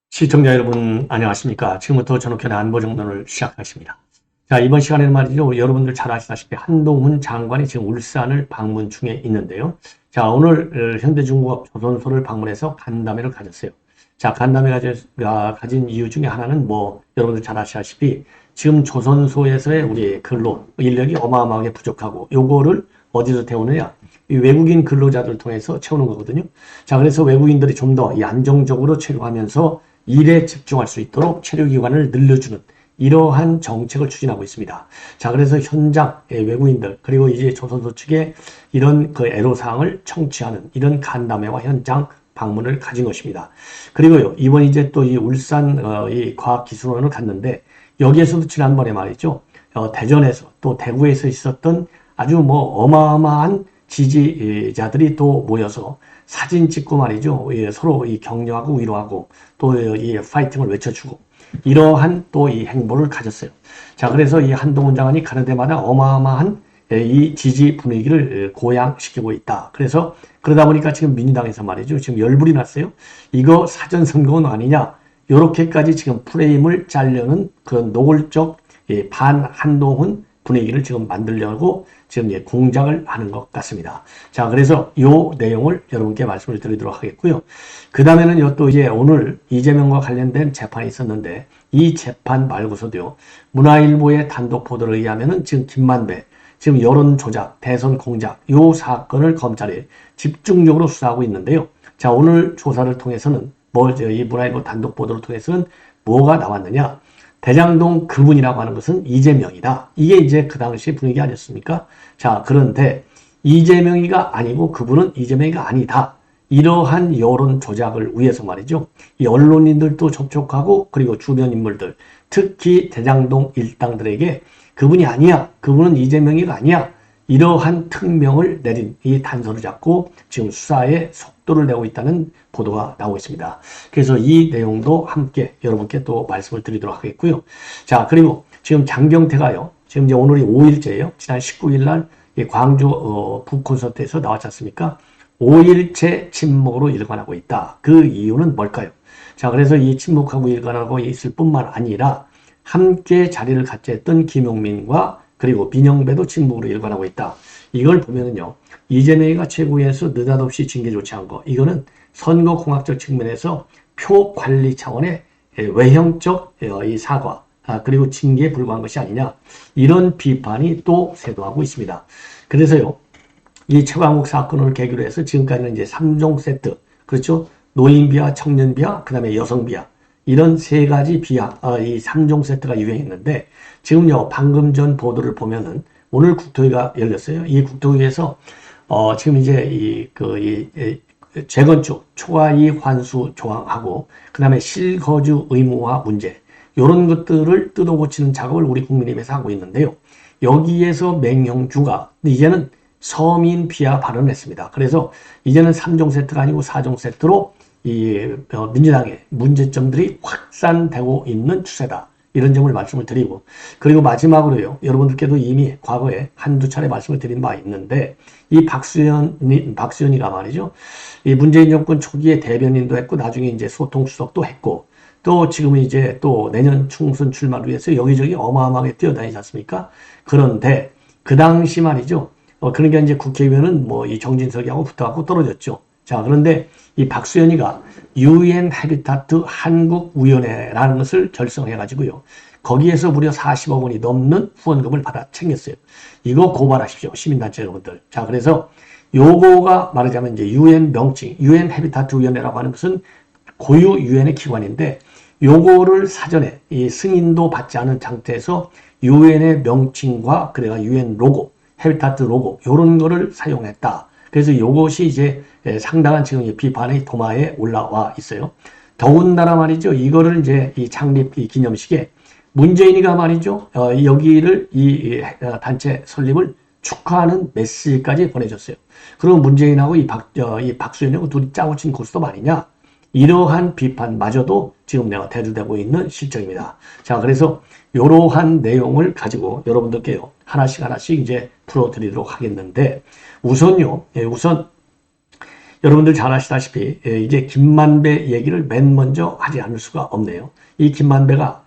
시청자 여러분 안녕하십니까. 지금부터 전옥현의 안보정론을 시작하겠습니다. 자, 이번 시간에는 말이죠, 여러분들 잘 아시다시피 한동훈 장관이 지금 울산을 방문 중에 있는데요. 자, 오늘 현대중공업 조선소를 방문해서 간담회를 가졌어요. 자, 간담회가 가진 이유 중에 하나는 여러분들 잘 아시다시피 지금 조선소에서의 우리 근로 인력이 어마어마하게 부족하고, 요거를 어디서 태우느냐, 이 외국인 근로자들을 통해서 채우는 거거든요. 자, 그래서 외국인들이 좀 더 안정적으로 체류하면서 일에 집중할 수 있도록 체류기간을 늘려주는 이러한 정책을 추진하고 있습니다. 자, 그래서 현장의 외국인들, 그리고 이제 조선소 측의 이런 애로사항을 청취하는 이런 간담회와 현장 방문을 가진 것입니다. 그리고요, 이번 이제 또 이 울산 이 과학기술원을 갔는데, 여기에서도 지난번에 말이죠, 대전에서 또 대구에서 있었던 아주 어마어마한 지지자들이 또 모여서 사진 찍고 말이죠, 서로 격려하고 위로하고 또 이 파이팅을 외쳐주고 이러한 또 이 행보를 가졌어요. 자, 그래서 이 한동훈 장관이 가는 데마다 어마어마한 이 지지 분위기를 고양시키고 있다. 그래서 그러다 보니까 지금 민주당에서 말이죠, 지금 열불이 났어요. 이거 사전선거는 아니냐, 요렇게까지 지금 프레임을 짜려는 그런 노골적 반 한동훈 분위기를 지금 만들려고 지금 공작을 하는 것 같습니다. 자, 그래서 요 내용을 여러분께 말씀을 드리도록 하겠고요. 그 다음에는 또 이제 오늘 이재명과 관련된 재판이 있었는데, 이 재판 말고서도요, 문화일보의 단독 보도를 의하면은 지금 김만배, 지금 여론 조작, 대선 공작, 요 사건을 검찰이 집중적으로 수사하고 있는데요. 자, 오늘 조사를 통해서는 이 문화일보 단독 보도를 통해서는 뭐가 나왔느냐? 대장동 그분이라고 하는 것은 이재명이다. 이게 이제 그 당시 분위기 아니었습니까? 자, 그런데 이재명이가 아니고 그분은 이재명이가 아니다. 이러한 여론 조작을 위해서 말이죠, 이 언론인들도 접촉하고, 그리고 주변 인물들, 특히 대장동 일당들에게 그분이 아니야, 그분은 이재명이가 아니야, 이러한 특명을 내린 이 단서를 잡고 지금 수사에 속도를 내고 있다는 보도가 나오고 있습니다. 그래서 이 내용도 함께 여러분께 또 말씀을 드리도록 하겠고요. 자, 그리고 지금 장경태가요, 지금 이제 오늘이 5일째예요. 지난 19일 날 광주 북콘서트에서 나왔지 않습니까? 5일째 침묵으로 일관하고 있다. 그 이유는 뭘까요? 자, 그래서 이 침묵하고 일관하고 있을 뿐만 아니라 함께 자리를 같이 했던 김용민과 그리고 민영배도 침묵으로 일관하고 있다. 이걸 보면은요, 이재명이가 최고위에서 느닷없이 징계 조치한 거, 이거는 선거공학적 측면에서 표 관리 차원의 외형적 이 사과, 그리고 징계에 불과한 것이 아니냐, 이런 비판이 또 쇄도하고 있습니다. 그래서요, 이 최광욱 사건을 계기로 해서 지금까지는 이제 3종 세트, 그렇죠? 노인비하, 청년비하, 그 다음에 여성비하, 이런 세 가지 비하, 이 3종 세트가 유행했는데, 지금요, 방금 전 보도를 보면은 오늘 국토위가 열렸어요. 이 국토위에서 지금 이제 재건축 초과이익 환수 조항하고, 그 다음에 실거주 의무화 문제, 이런 것들을 뜯어고치는 작업을 우리 국민의힘에서 하고 있는데요. 여기에서 맹형주가 이제는 서민 비하 발언을 했습니다. 그래서 이제는 3종 세트가 아니고 4종 세트로 민주당의 문제점들이 확산되고 있는 추세다. 이런 점을 말씀을 드리고, 그리고 마지막으로요, 여러분들께도 이미 과거에 한두 차례 말씀을 드린 바 있는데, 이 박수현이가 말이죠, 이 문재인 정권 초기에 대변인도 했고, 나중에 이제 소통수석도 했고, 또 지금은 이제 또 내년 총선 출마를 위해서 여기저기 어마어마하게 뛰어다니지 않습니까? 그런데 그 당시 말이죠, 그러니까 이제 국회의원은 이 정진석이하고 붙어갖고 떨어졌죠. 자, 그런데 이 박수현이가 UN 해비타트 한국위원회라는 것을 결성해가지고요, 거기에서 무려 40억 원이 넘는 후원금을 받아 챙겼어요. 이거 고발하십시오, 시민단체 여러분들. 자, 그래서 요거가 말하자면 이제 UN 명칭, UN 해비타트 위원회라고 하는 것은 고유 유엔의 기관인데, 요거를 사전에 이 승인도 받지 않은 상태에서 유엔의 명칭과 그래가 유엔 로고, 해비타트 로고, 요런 거를 사용했다. 그래서 이것이 이제 상당한 지금 비판의 도마에 올라와 있어요. 더군다나 말이죠, 이거를 이제 이 창립 기념식에 문재인이가 말이죠, 여기를 이 단체 설립을 축하하는 메시지까지 보내줬어요. 그럼 문재인하고 이 박수현하고 둘이 짜고 친 고스톱 아니냐? 이러한 비판마저도 지금 내가 대두되고 있는 실정입니다. 자, 그래서 이러한 내용을 가지고 여러분들께요 하나씩 이제 풀어드리도록 하겠는데, 우선요, 우선 여러분들 잘 아시다시피 이제 김만배 얘기를 맨 먼저 하지 않을 수가 없네요. 이 김만배가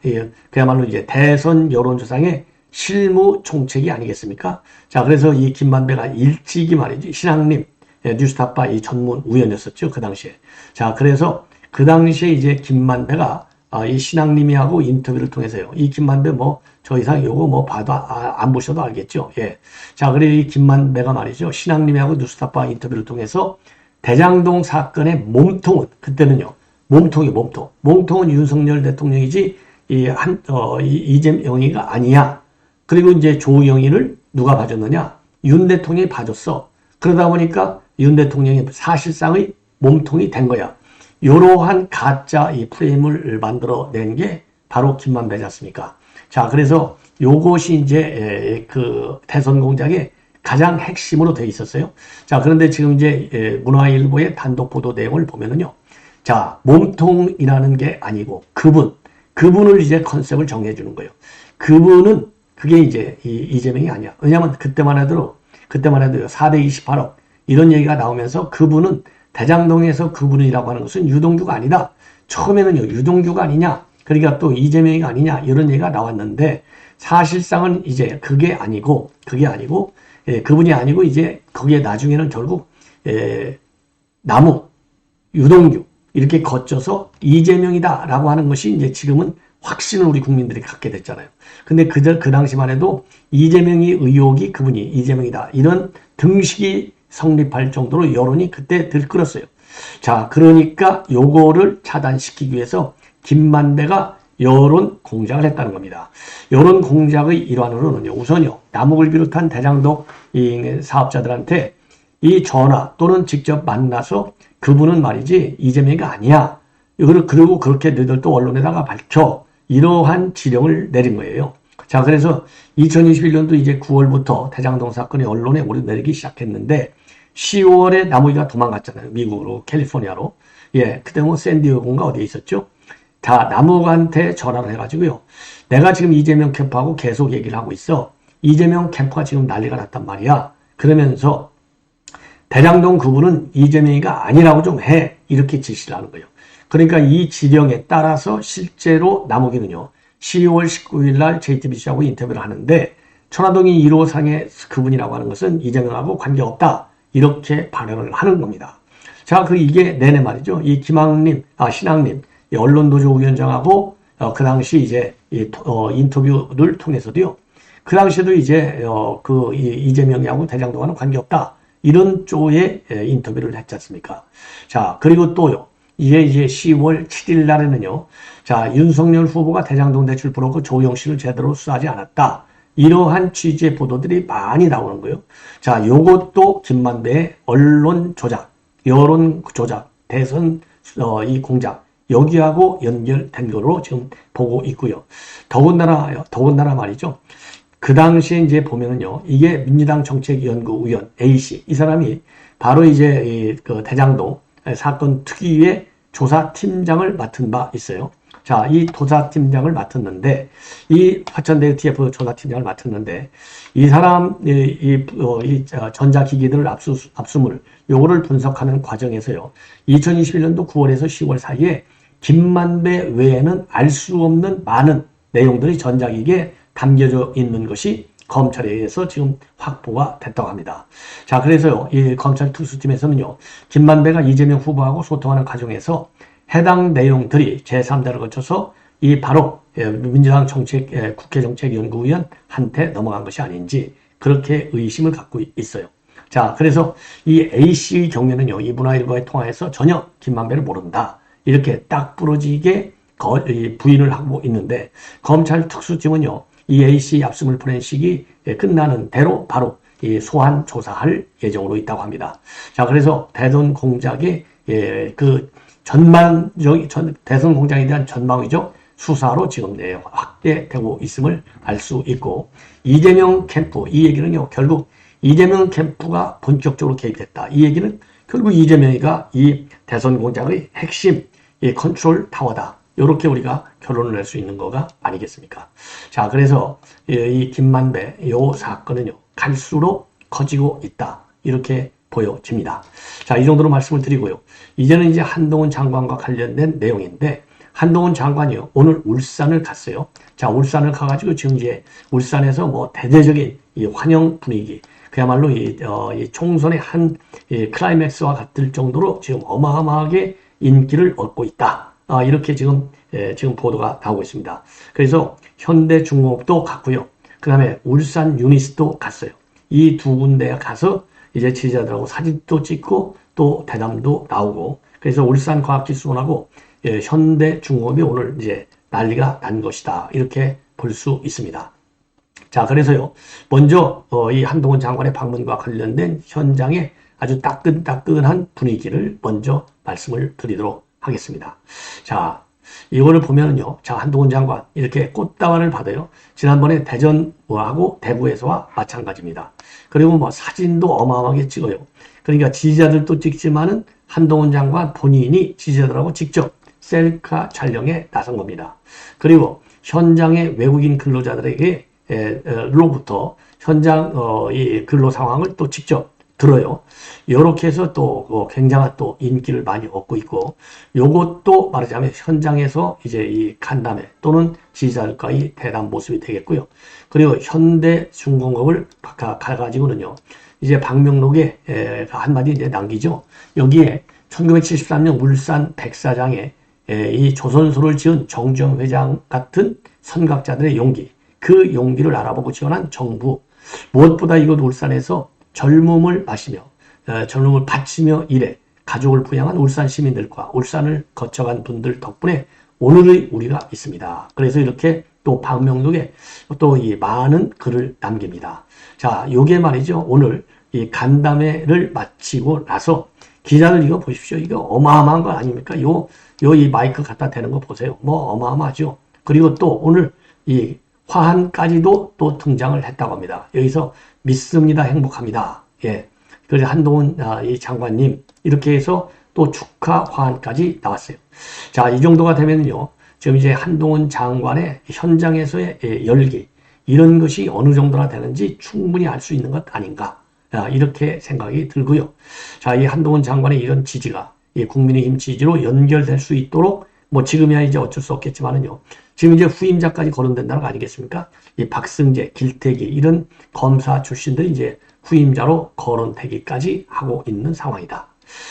그야말로 이제 대선 여론조사의 실무 총책이 아니겠습니까? 자, 그래서 이 김만배가 일찍이 말이지 신앙림 뉴스타파 이 전문 우연이었었죠, 그 당시에. 자, 그래서 그 당시에 이제 김만배가 이 신앙림이하고 인터뷰를 통해서요. 이 김만배 뭐 저 이상 요거 뭐 봐도 안 보셔도 알겠죠. 예. 자, 그리고 이 김만배가 말이죠. 신앙림이하고 뉴스타파 인터뷰를 통해서 대장동 사건의 몸통은 그때는요. 몸통은 윤석열 대통령이지 이재명이가 아니야. 그리고 이제 조영희를 누가 봐줬느냐? 윤 대통령이 봐줬어. 그러다 보니까 윤 대통령이 사실상의 몸통이 된 거야. 이러한 가짜 이 프레임을 만들어낸 게 바로 김만배지 않습니까? 자, 그래서 요것이 이제 그 대선 공작의 가장 핵심으로 되어 있었어요. 자, 그런데 지금 이제 문화일보의 단독 보도 내용을 보면은요. 자, 몸통이라는 게 아니고 그분을 이제 컨셉을 정해 주는 거예요. 그분은 그게 이제 이재명이 아니야. 왜냐면 그때만 해도요. 4대 28억 이런 얘기가 나오면서 그분은 대장동에서 그분이라고 하는 것은 유동규가 아니다. 처음에는요. 유동규가 아니냐. 그러니까 또 이재명이 아니냐. 이런 얘기가 나왔는데 사실상은 이제 그게 아니고 그분이 아니고 이제 거기에 나중에는 결국 나무, 유동규 이렇게 거쳐서 이재명이다라고 하는 것이 이제 지금은 확신을 우리 국민들이 갖게 됐잖아요. 근데 그 당시만 해도 이재명이 의혹이 그분이 이재명이다. 이런 등식이 성립할 정도로 여론이 그때 들끓었어요. 자, 그러니까 요거를 차단시키기 위해서 김만배가 여론 공작을 했다는 겁니다. 여론 공작의 일환으로는요, 우선요, 남욱을 비롯한 대장동 사업자들한테 이 전화 또는 직접 만나서 그분은 말이지 이재명이가 아니야. 그리고 그렇게 너희들 또 언론에다가 밝혀. 이러한 지령을 내린 거예요. 자, 그래서 2021년도 이제 9월부터 대장동 사건이 언론에 오르내리기 시작했는데 10월에 남욱이가 도망갔잖아요. 미국으로, 캘리포니아로. 예, 그때 뭐 샌디에고인가 어디에 있었죠? 자, 남욱한테 전화를 해가지고요. 내가 지금 이재명 캠프하고 계속 얘기를 하고 있어. 이재명 캠프가 지금 난리가 났단 말이야. 그러면서 대장동 그분은 이재명이가 아니라고 좀 해. 이렇게 지시를 하는 거예요. 그러니까 이 지령에 따라서 실제로 남욱이는요. 12월 19일 날 JTBC하고 인터뷰를 하는데 천화동이 1호상의 그분이라고 하는 것은 이재명하고 관계없다. 이렇게 발언을 하는 겁니다. 자, 이게 내내 말이죠. 이 신앙님, 이 언론노조 위원장하고 그 당시 이제 인터뷰를 통해서도요. 그 당시에도 이제 이재명하고 대장동과는 관계없다. 이런 쪽의 인터뷰를 했지 않습니까? 자, 그리고 또요. 이제 10월 7일 날에는요. 자, 윤석열 후보가 대장동 대출 브로커 조영 씨를 제대로 수사하지 않았다. 이러한 취지의 보도들이 많이 나오는 거예요. 자, 요것도 김만배의 언론 조작, 여론 조작, 대선 이 공작 여기하고 연결된 거로 지금 보고 있고요. 더군다나 말이죠. 그 당시에 이제 보면은요. 이게 민주당 정책연구위원 A씨 이 사람이 바로 이제 그 대장동 사건 특위의 조사팀장을 맡은 바 있어요. 자, 이 조사팀장을 맡았는데, 이 화천대유 TF 조사팀장을 맡았는데, 이 사람, 전자기기들 압수물, 요거를 분석하는 과정에서요, 2021년도 9월에서 10월 사이에 김만배 외에는 알 수 없는 많은 내용들이 전자기기에 담겨져 있는 것이 검찰에 의해서 지금 확보가 됐다고 합니다. 자, 그래서요, 이 검찰 특수팀에서는요, 김만배가 이재명 후보하고 소통하는 과정에서 해당 내용들이 제3자를 거쳐서 바로 민주당 국회정책연구위원한테 넘어간 것이 아닌지 그렇게 의심을 갖고 있어요. 자, 그래서 이 A씨의 경우에는요, 이 문화일보의 통화에서 전혀 김만배를 모른다. 이렇게 딱 부러지게 부인을 하고 있는데, 검찰 특수팀은요, 이 A씨 압수물 포렌식이 끝나는 대로 바로 소환 조사할 예정으로 있다고 합니다. 자, 그래서 대선 공작의 대선 공작에 대한 전망이죠. 수사로 지금 확대되고 있음을 알 수 있고, 이재명 캠프, 이 얘기는요, 결국 이재명 캠프가 본격적으로 개입됐다. 이 얘기는 결국 이재명이가 이 대선 공작의 핵심, 이 컨트롤 타워다. 이렇게 우리가 결론을 낼 수 있는 거가 아니겠습니까? 자, 그래서 이 김만배 요 사건은요, 갈수록 커지고 있다. 이렇게 보여집니다. 자, 이 정도로 말씀을 드리고요. 이제는 이제 한동훈 장관과 관련된 내용인데, 한동훈 장관이요, 오늘 울산을 갔어요. 자, 울산을 가가지고 지금 이제 울산에서 뭐 대대적인 이 환영 분위기, 그야말로 이 총선의 한 클라이맥스와 같을 정도로 지금 어마어마하게 인기를 얻고 있다. 이렇게 지금 보도가 나오고 있습니다. 그래서 현대중공업도 갔고요. 그 다음에 울산 유니스도 갔어요. 이 두 군데 가서 이제 지지자들하고 사진도 찍고 또 대담도 나오고, 그래서 울산과학기술원하고 현대중공업이 오늘 이제 난리가 난 것이다. 이렇게 볼 수 있습니다. 자, 그래서요, 먼저 이 한동훈 장관의 방문과 관련된 현장의 아주 따끈따끈한 분위기를 먼저 말씀을 드리도록 하겠습니다. 자, 이거를 보면은요, 자, 한동훈 장관 이렇게 꽃다발을 받아요. 지난번에 대전하고 대구에서와 마찬가지입니다. 그리고 뭐 사진도 어마어마하게 찍어요. 그러니까 지지자들도 찍지만은 한동훈 장관 본인이 지지자들하고 직접 셀카 촬영에 나선 겁니다. 그리고 현장의 외국인 근로자들에게 로부터 현장 이 근로 상황을 또 직접 들어요. 이렇게 해서 또 굉장한 또 인기를 많이 얻고 있고, 요것도 말하자면 현장에서 이제 이 간담회 또는 지지자들과의 대담 모습이 되겠고요. 그리고 현대중공업을 가가지고는요, 이제 방명록에 한마디 이제 남기죠. 여기에 1973년 울산 백사장에 이 조선소를 지은 정주영 회장 같은 선각자들의 용기, 그 용기를 알아보고 지원한 정부, 무엇보다 이곳 울산에서 젊음을 마시며 젊음을 바치며 일해 가족을 부양한 울산 시민들과 울산을 거쳐간 분들 덕분에 오늘의 우리가 있습니다. 그래서 이렇게 또 방명록에 또 이 많은 글을 남깁니다. 자, 요게 말이죠. 오늘 이 간담회를 마치고 나서 기자들 이거 보십시오. 이거 어마어마한 거 아닙니까? 이 마이크 갖다 대는 거 보세요. 뭐 어마어마하죠. 그리고 또 오늘 이 화환까지도 또 등장을 했다고 합니다. 여기서 믿습니다. 행복합니다. 예. 그래서 한동훈 이 장관님 이렇게 해서 또 축하 화환까지 나왔어요. 자, 이 정도가 되면요. 지금 이제 한동훈 장관의 현장에서의 열기, 이런 것이 어느 정도나 되는지 충분히 알 수 있는 것 아닌가. 이렇게 생각이 들고요. 자, 이 한동훈 장관의 이런 지지가 이 국민의힘 지지로 연결될 수 있도록 뭐 지금이야 이제 어쩔 수 없겠지만은요. 지금 이제 후임자까지 거론된다는 거 아니겠습니까? 이 박승재, 길태기 이런 검사 출신들이 이제 후임자로 거론되기까지 하고 있는 상황이다.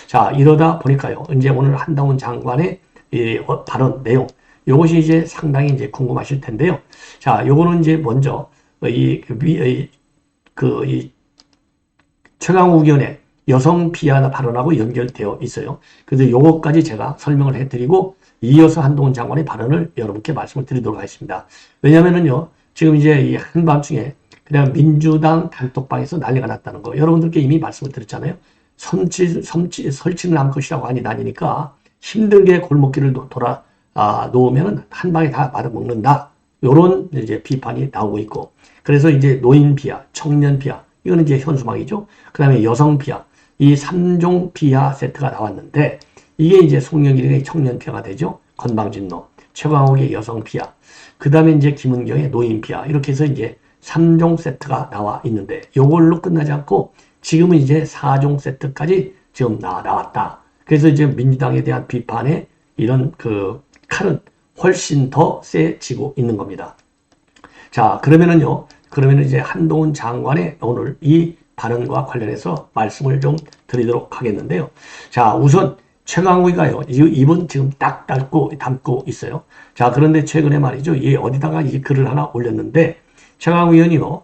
자, 이러다 보니까요. 이제 오늘 한동훈 장관의 이 발언 내용, 요것이 이제 상당히 이제 궁금하실 텐데요. 자, 요거는 이제 먼저 최강욱 의원의 여성 비하 발언하고 연결되어 있어요. 그래서 요것까지 제가 설명을 해드리고 이어서 한동훈 장관의 발언을 여러분께 말씀을 드리도록 하겠습니다. 왜냐면은요, 지금 이제 이 한밤중에 그냥 민주당 단톡방에서 난리가 났다는 거 여러분들께 이미 말씀을 드렸잖아요. 설치는 남 것이라고 하니 다니니까 힘들게 골목길을 놓으면은 한 방에 다 받아먹는다. 요런 이제 비판이 나오고 있고, 그래서 이제 노인 비하, 청년 비하, 이거는 이제 현수막이죠. 그 다음에 여성 비하, 이 3종 비하 세트가 나왔는데, 이게 이제 송영길의 청년 비하가 되죠. 건방진놈, 최광욱의 여성 비하, 그 다음에 이제 김은경의 노인 비하, 이렇게 해서 이제 3종 세트가 나와 있는데, 요걸로 끝나지 않고 지금은 이제 4종 세트까지 지금 나왔다. 그래서 이제 민주당에 대한 비판에 이런 그 칼은 훨씬 더 세지고 있는 겁니다. 자, 그러면은 이제 한동훈 장관의 오늘 이 발언과 관련해서 말씀을 좀 드리도록 하겠는데요. 자, 우선 최강욱이가요, 입은 지금 딱 담고 있어요. 자, 그런데 최근에 말이죠, 이 어디다가 이 글을 하나 올렸는데, 최강욱 의원이요,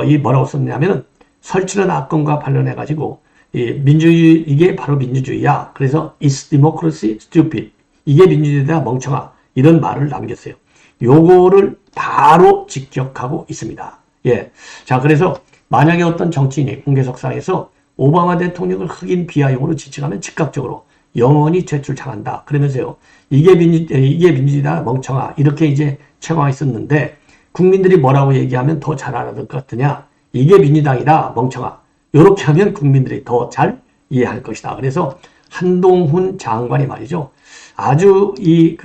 이 뭐라고 썼냐면은, 설치는 악건과 관련해가지고, 이게 바로 민주주의야. 그래서, is democracy stupid. 이게 민주주의다, 멍청아. 이런 말을 남겼어요. 요거를 바로 직격하고 있습니다. 예. 자, 그래서, 만약에 어떤 정치인이 공개석상에서 오바마 대통령을 흑인 비하용으로 지칭하면 즉각적으로 영원히 퇴출당한다. 그러면서요, 이게 민주주의다, 멍청아. 이렇게 이제 책망이 썼는데, 국민들이 뭐라고 얘기하면 더 잘 알아들 것 같으냐? 이게 민주당이다, 멍청아. 이렇게 하면 국민들이 더 잘 이해할 것이다. 그래서 한동훈 장관이 말이죠. 아주 이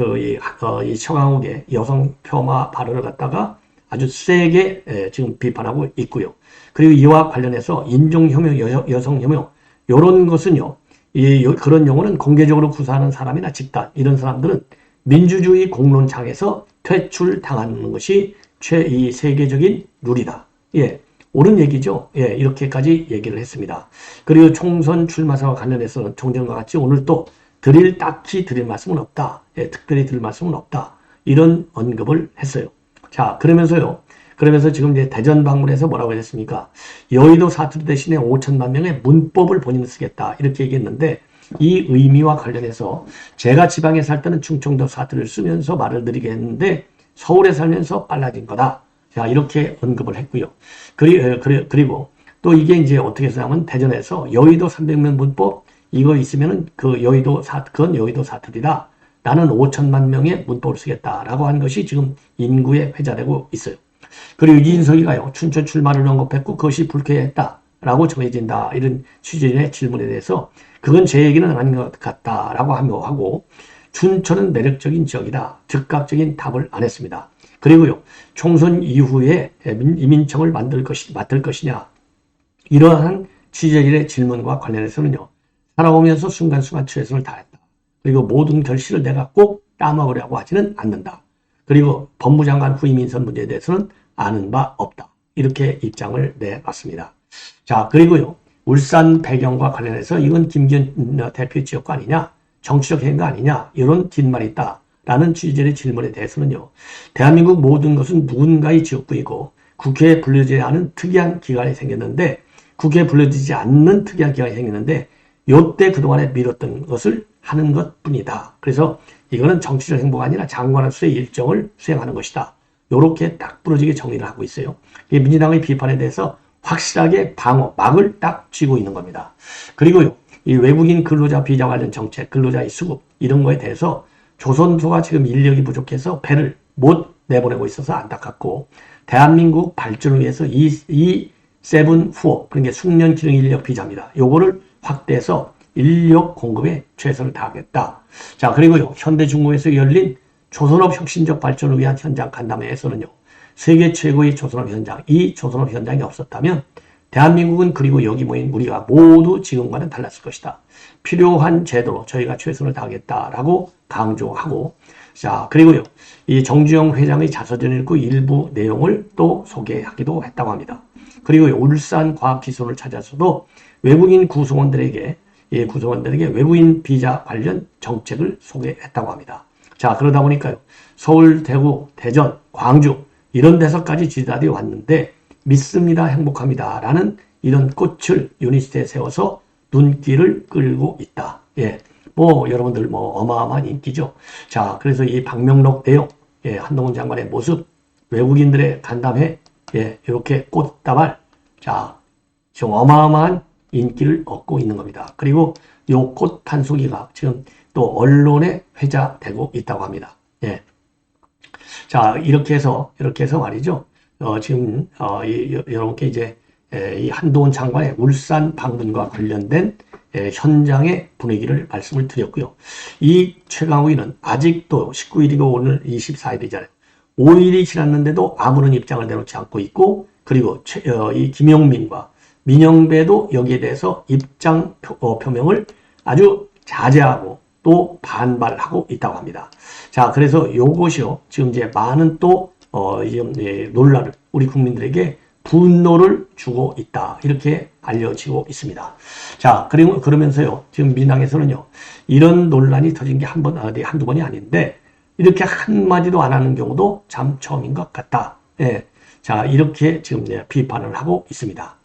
최강욱의 여성 폄하 발언을 갖다가 아주 세게 지금 비판하고 있고요. 그리고 이와 관련해서 인종혐오, 여성혐오 이런 것은요. 그런 용어는 공개적으로 구사하는 사람이나 집단 이런 사람들은 민주주의 공론장에서 퇴출당하는 것이 이 세계적인 룰이다. 예, 옳은 얘기죠. 예, 이렇게까지 얘기를 했습니다. 그리고 총선 출마사와 관련해서는 종전과 같이 오늘 또 딱히 드릴 말씀은 없다. 예, 특별히 드릴 말씀은 없다. 이런 언급을 했어요. 자, 그러면서 지금 이제 대전 방문해서 뭐라고 했습니까? 여의도 사투리 대신에 5천만 명의 문법을 본인은 쓰겠다. 이렇게 얘기했는데 이 의미와 관련해서 제가 지방에 살 때는 충청도 사투리를 쓰면서 말을 드리겠는데 서울에 살면서 빨라진 거다. 자, 이렇게 언급을 했고요. 그리고 또 이게 이제 어떻게 쓰냐면 대전에서 여의도 300명 문법 이거 있으면은 그건 여의도 사투리다. 나는 5천만 명의 문법을 쓰겠다라고 한 것이 지금 인구에 회자되고 있어요. 그리고 이인석이가요. 춘천 출마를 언급했고 그것이 불쾌했다라고 정해진다. 이런 취지의 질문에 대해서 그건 제 얘기는 아닌 것 같다라고 하고 춘천은 매력적인 지역이다. 즉각적인 답을 안 했습니다. 그리고요. 총선 이후에 이민청을 맡을 것이냐. 이러한 취재진의 질문과 관련해서는요. 살아오면서 순간순간 최선을 다했다. 그리고 모든 결실을 내가 꼭 따먹으려고 하지는 않는다. 그리고 법무장관 후임 인선 문제에 대해서는 아는 바 없다. 이렇게 입장을 내놨습니다. 자, 그리고요. 울산 배경과 관련해서 이건 김기현 대표 지역구 아니냐? 정치적 행위 아니냐? 이런 뒷말이 있다. 라는 취재의 질문에 대해서는요. 대한민국 모든 것은 누군가의 지역구이고 국회에 불려지지 않은 특이한 기관이 생겼는데 국회에 불려지지 않는 특이한 기관이 생겼는데 요때 그동안에 미뤘던 것을 하는 것 뿐이다. 그래서 이거는 정치적 행보가 아니라 장관으로서의 일정을 수행하는 것이다. 요렇게 딱 부러지게 정리를 하고 있어요. 민주당의 비판에 대해서 확실하게 막을 딱 쥐고 있는 겁니다. 그리고요, 이 외국인 근로자 비자 관련 정책, 근로자의 수급, 이런 거에 대해서 조선소가 지금 인력이 부족해서 배를 못 내보내고 있어서 안타깝고, 대한민국 발전을 위해서 이 세븐 후업, 그러니까 숙련 기능 인력 비자입니다. 요거를 확대해서 인력 공급에 최선을 다하겠다. 자, 그리고요, 현대중공에서 열린 조선업 혁신적 발전을 위한 현장 간담회에서는요, 세계 최고의 조선업 현장, 이 조선업 현장이 없었다면 대한민국은 그리고 여기 모인 우리가 모두 지금과는 달랐을 것이다. 필요한 제도로 저희가 최선을 다하겠다라고 강조하고, 자, 그리고요, 이 정주영 회장의 자서전을 읽고 일부 내용을 또 소개하기도 했다고 합니다. 그리고 울산 과학기술을 찾아서도 외국인 구성원들에게 외국인 비자 관련 정책을 소개했다고 합니다. 자, 그러다 보니까요, 서울, 대구, 대전, 광주 이런 데서까지 지지자들이 왔는데 믿습니다, 행복합니다 라는 이런 꽃을 유니스트에 세워서 눈길을 끌고 있다. 예, 여러분들 어마어마한 인기죠. 자, 그래서 이 방명록 내용, 예, 한동훈 장관의 모습, 외국인들의 간담회, 예, 이렇게 꽃다발, 자, 지금 어마어마한 인기를 얻고 있는 겁니다. 그리고 요 꽃 판소기가 지금 또 언론에 회자되고 있다고 합니다. 예. 자, 이렇게 해서 말이죠. 지금, 여러분께 이제, 이 한동훈 장관의 울산 방문과 관련된 현장의 분위기를 말씀을 드렸고요. 이 최강욱이는 아직도 19일이고 오늘 24일이잖아요. 5일이 지났는데도 아무런 입장을 내놓지 않고 있고, 그리고 이 김용민과 민영배도 여기에 대해서 입장 표명을 아주 자제하고 또 반발하고 있다고 합니다. 자, 그래서 요것이요. 지금 이제 많은 또, 논란을, 우리 국민들에게 분노를 주고 있다. 이렇게 알려지고 있습니다. 자, 그러면서요. 지금 민당에서는요. 이런 논란이 터진 게 한두 번이 아닌데, 이렇게 한마디도 안 하는 경우도 참 처음인 것 같다. 예. 자, 이렇게 지금 비판을 하고 있습니다.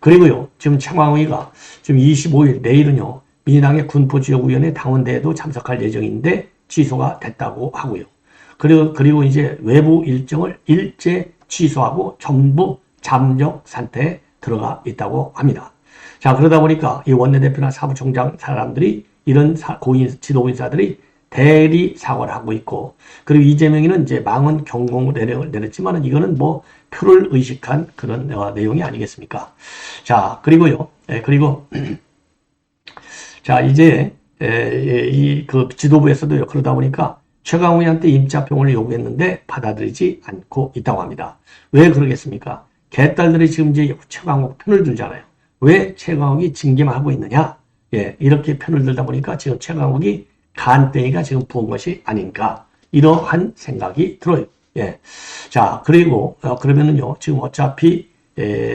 그리고요, 지금 최강욱이가 지금 25일, 내일은요, 민주당의 군포지역위원회 당원대회도 참석할 예정인데 취소가 됐다고 하고요. 그리고 이제 외부 일정을 일제 취소하고 전부 잠적 상태에 들어가 있다고 합니다. 자, 그러다 보니까 이 원내대표나 사무총장 사람들이 이런 고인 지도부 인사들이 대리 사과를 하고 있고, 그리고 이재명이는 이제 망언 경고 내용을 내렸지만은 이거는 표를 의식한 그런 내용이 아니겠습니까? 자, 그리고요, 그리고 자, 이제 그 지도부에서도요. 그러다 보니까 최강욱이한테 임차평을 요구했는데 받아들이지 않고 있다고 합니다. 왜 그러겠습니까? 개딸들이 지금 이제 최강욱 편을 들잖아요. 왜 최강욱이 징계만 하고 있느냐? 예, 이렇게 편을 들다 보니까 지금 최강욱이 간땡이가 지금 부은 것이 아닌가. 이러한 생각이 들어요. 예. 자, 그리고, 그러면은요, 지금 어차피,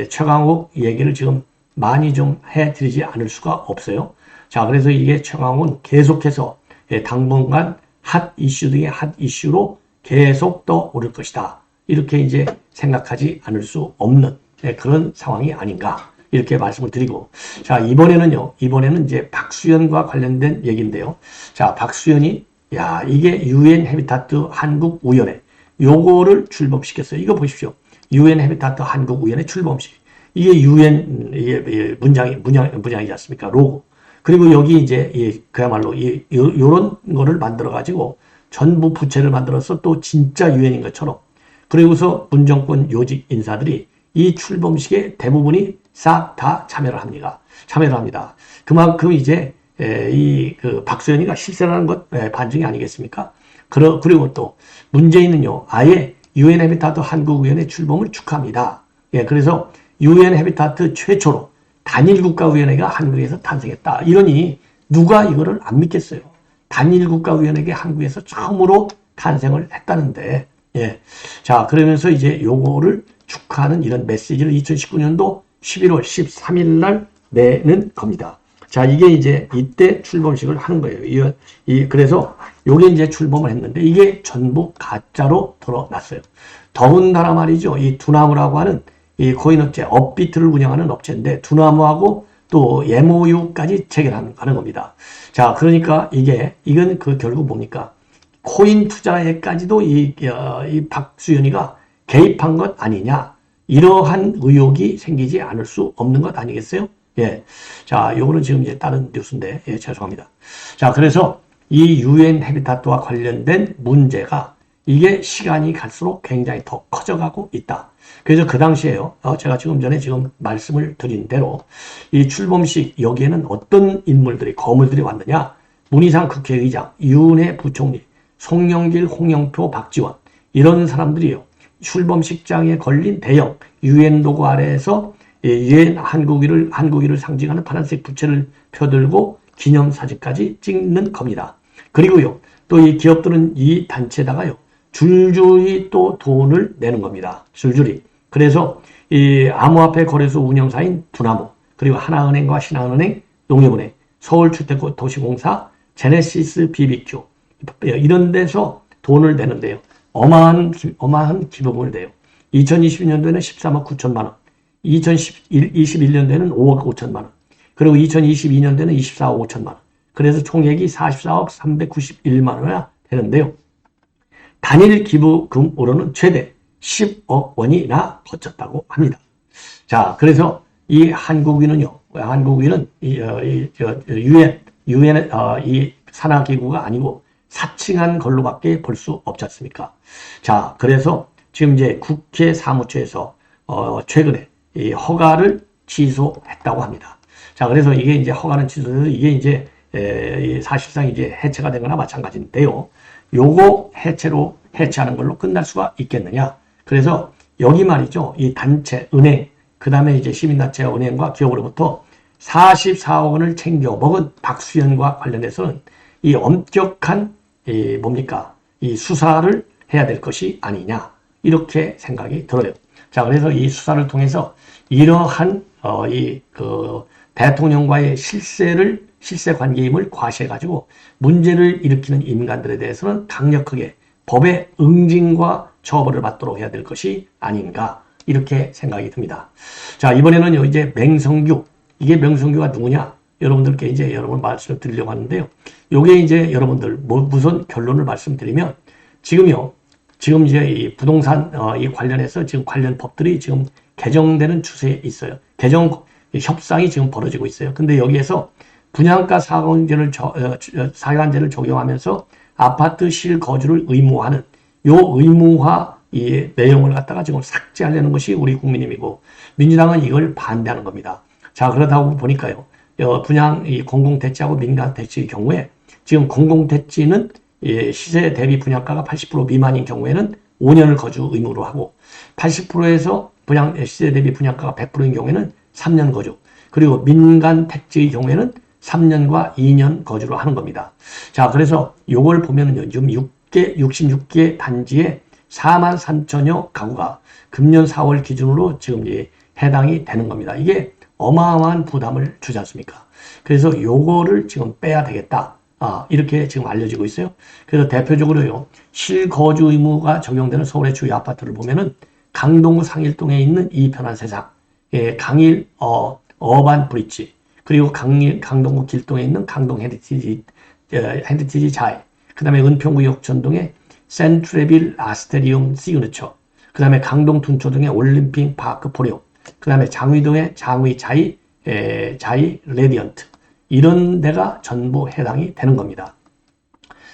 최강욱 얘기를 지금 많이 좀 해드리지 않을 수가 없어요. 자, 그래서 이게 최강욱은 계속해서 당분간 핫 이슈 등의 핫 이슈로 계속 떠오를 것이다. 이렇게 이제 생각하지 않을 수 없는 그런 상황이 아닌가. 이렇게 말씀을 드리고. 자, 이번에는 이제 박수현과 관련된 얘기인데요. 자, 박수현이, 야, 이게 UN 해비타트 한국우연회. 요거를 출범시켰어요. 이거 보십시오. UN 해비타트 한국우연회 출범식. 이게 UN, 이게 문양이지 않습니까? 로고. 그리고 여기 이제, 그야말로, 요런 거를 만들어가지고 전부 부채를 만들어서 또 진짜 유엔인 것처럼. 그리고서 문정권 요직 인사들이 이 출범식에 대부분이 싹 다 참여를 합니다. 그만큼 이제, 그 박수현이가 실세라는 것 반증이 아니겠습니까? 그리고 또 문재인은요, 아예 UN 해비타트 한국위원회 출범을 축하합니다. 예, 그래서 UN 해비타트 최초로 단일국가위원회가 한국에서 탄생했다. 이러니 누가 이거를 안 믿겠어요. 단일국가위원회가 한국에서 처음으로 탄생을 했다는데, 예. 자, 그러면서 이제 요거를 축하하는 이런 메시지를 2019년도 11월 13일 날 내는 겁니다. 자, 이게 이제 이때 출범식을 하는 거예요. 그래서 요게 이제 출범을 했는데 이게 전부 가짜로 드러났어요. 더군다나 말이죠. 이 두나무라고 하는 이 코인업체, 업비트를 운영하는 업체인데 두나무하고 또 MOU까지 체결하는 겁니다. 자, 그러니까 이건 그 결국 뭡니까? 코인 투자에까지도 이 박수현이가 개입한 것 아니냐. 이러한 의혹이 생기지 않을 수 없는 것 아니겠어요? 예. 자, 요거는 지금 이제 다른 뉴스인데, 예, 죄송합니다. 자, 그래서 이 UN 해비타트와 관련된 문제가 이게 시간이 갈수록 굉장히 더 커져가고 있다. 그래서 그 당시에요. 제가 지금 전에 말씀을 드린 대로 이 출범식 여기에는 어떤 인물들이, 거물들이 왔느냐. 문희상 국회의장, 유은혜 부총리, 송영길, 홍영표, 박지원 이런 사람들이요. 출범식장에 걸린 대형 UN 로고 아래에서 UN 한국위를 상징하는 파란색 부채를 펴들고 기념사진까지 찍는 겁니다. 그리고요, 또 이 기업들은 이 단체에다가요, 줄줄이 또 돈을 내는 겁니다. 줄줄이. 그래서 이 암호화폐 거래소 운영사인 두나무, 그리고 하나은행과 신한은행, 농협은행, 서울주택도시공사, 제네시스 BBQ 이런 데서 돈을 내는데요. 어마어마한 기부금을 내요. 2022년도에는 13억 9천만 원, 2021년도에는 5억 5천만 원, 그리고 2022년도에는 24억 5천만 원. 그래서 총액이 44억 391만 원이 되는데요. 단일 기부금으로는 최대 10억 원이나 거쳤다고 합니다. 자, 그래서 이 한국인은 UN 이 산하기구가 아니고 사칭한 걸로밖에 볼 수 없지 않습니까? 자, 그래서 지금 이제 국회 사무처에서 최근에 이 허가를 취소했다고 합니다. 자, 그래서 이게 이제 허가는 취소돼서 이게 이제 사실상 이제 해체가 된 거나 마찬가지인데요. 요거 해체하는 걸로 끝날 수가 있겠느냐? 그래서 여기 말이죠. 이 단체, 은행, 그 다음에 이제 시민단체 은행과 기업으로부터 44억 원을 챙겨 먹은 박수현과 관련해서는 이 엄격한 이 수사를 해야 될 것이 아니냐. 이렇게 생각이 들어요. 자, 그래서 이 수사를 통해서 이러한 대통령과의 실세 관계임을 과시해가지고 문제를 일으키는 인간들에 대해서는 강력하게 법의 응징과 처벌을 받도록 해야 될 것이 아닌가. 이렇게 생각이 듭니다. 자, 이번에는요, 이제 이게 명성규가 누구냐? 여러분들께 이제 여러분 말씀을 드리려고 하는데요. 요게 이제 여러분들, 무슨 결론을 말씀드리면, 지금 이제 이 부동산, 이 관련해서 지금 관련 법들이 지금 개정되는 추세에 있어요. 협상이 지금 벌어지고 있어요. 근데 여기에서 분양가 상한제를 적용하면서 아파트 실거주를 의무화하는 요 의무화 이 내용을 갖다가 지금 삭제하려는 것이 우리 국민의힘이고 민주당은 이걸 반대하는 겁니다. 자, 그러다 보니까요. 분양 이 공공택지하고 민간택지의 경우에 지금 공공택지는 시세 대비 분양가가 80% 미만인 경우에는 5년을 거주 의무로 하고 80%에서 시세 대비 분양가가 100%인 경우에는 3년 거주, 그리고 민간 택지의 경우에는 3년과 2년 거주로 하는 겁니다. 자, 그래서 요걸 보면은요, 지금 66개 단지에 4만 3천여 가구가 금년 4월 기준으로 지금 해당이 되는 겁니다. 이게 어마어마한 부담을 주지 않습니까? 그래서 요거를 지금 빼야 되겠다. 이렇게 지금 알려지고 있어요. 그래서 대표적으로요, 실거주 의무가 적용되는 서울의 주요 아파트를 보면은 강동구 상일동에 있는 이 편한 세상, 강일 어반 브릿지, 그리고 강동구 길동에 있는 강동 헤리티지 자이, 그 다음에 은평구 역전동에 센트레빌 아스테리움 시그니처, 그 다음에 강동 둔초동의 올림픽 파크 포레오, 그 다음에 장위동의 장위 자이 레디언트, 이런 데가 전부 해당이 되는 겁니다.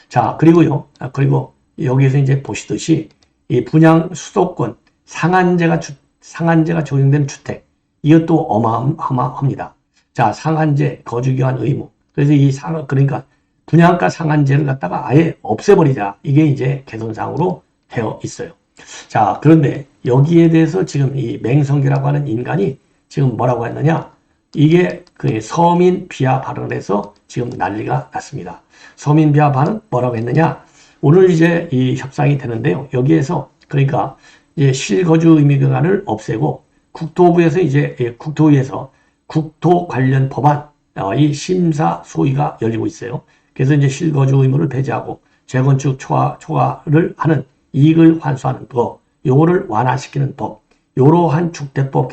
자, 그리고요, 그리고 여기에서 이제 보시듯이 이 분양 수도권 상한제가 적용되는 주택, 이것도 어마어마합니다. 자, 상한제, 거주기한 의무. 그래서 그러니까 분양가 상한제를 갖다가 아예 없애버리자. 이게 이제 개선사항으로 되어 있어요. 자, 그런데 여기에 대해서 지금 이 맹성규라고 하는 인간이 지금 뭐라고 했느냐? 이게 그 서민 비하 발언을 해서 지금 난리가 났습니다. 서민 비하 발언 뭐라고 했느냐? 오늘 이제 이 협상이 되는데요. 여기에서 그러니까 이제 실거주 의무기간을 없애고 국토부에서 이제 국토위에서 국토 관련 법안 이 심사 소위가 열리고 있어요. 그래서 이제 실거주 의무를 배제하고 재건축 초과를 하는 이익을 환수하는 법, 요거를 완화시키는 법, 이러한 주택법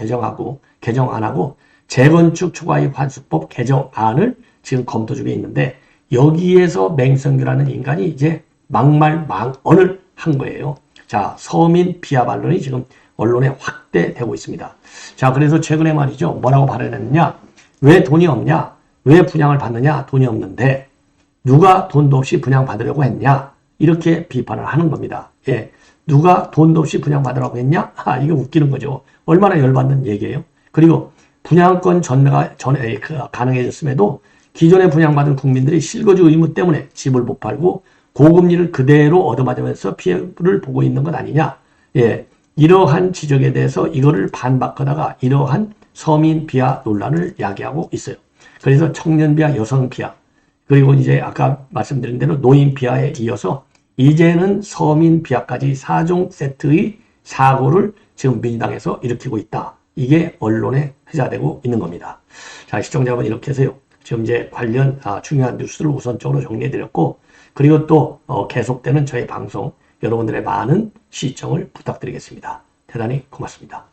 개정안하고 재건축 초과이익 환수법 개정안을 지금 검토 중에 있는데 여기에서 맹성규라는 인간이 이제 막말 망언을 한 거예요. 자, 서민 비하 반론이 지금 언론에 확대되고 있습니다. 자, 그래서 최근에 말이죠. 뭐라고 발언했느냐? 왜 돈이 없냐? 왜 분양을 받느냐? 돈이 없는데 누가 돈도 없이 분양받으려고 했냐? 이렇게 비판을 하는 겁니다. 예, 누가 돈도 없이 분양받으라고 했냐? 이게 웃기는 거죠. 얼마나 열받는 얘기예요. 그리고 분양권 전매가 가능해졌음에도 기존에 분양받은 국민들이 실거주 의무 때문에 집을 못 팔고 고금리를 그대로 얻어맞으면서 피해를 보고 있는 것 아니냐. 예, 이러한 지적에 대해서 이거를 반박하다가 이러한 서민 비하 논란을 야기하고 있어요. 그래서 청년 비하, 여성 비하, 그리고 이제 아까 말씀드린 대로 노인 비하에 이어서 이제는 서민 비하까지 4종 세트의 사고를 지금 민주당에서 일으키고 있다. 이게 언론에 회자되고 있는 겁니다. 자, 시청자분 이렇게 해서요. 지금 이제 관련 중요한 뉴스를 우선적으로 정리해드렸고, 그리고 또 계속되는 저희 방송 여러분들의 많은 시청을 부탁드리겠습니다. 대단히 고맙습니다.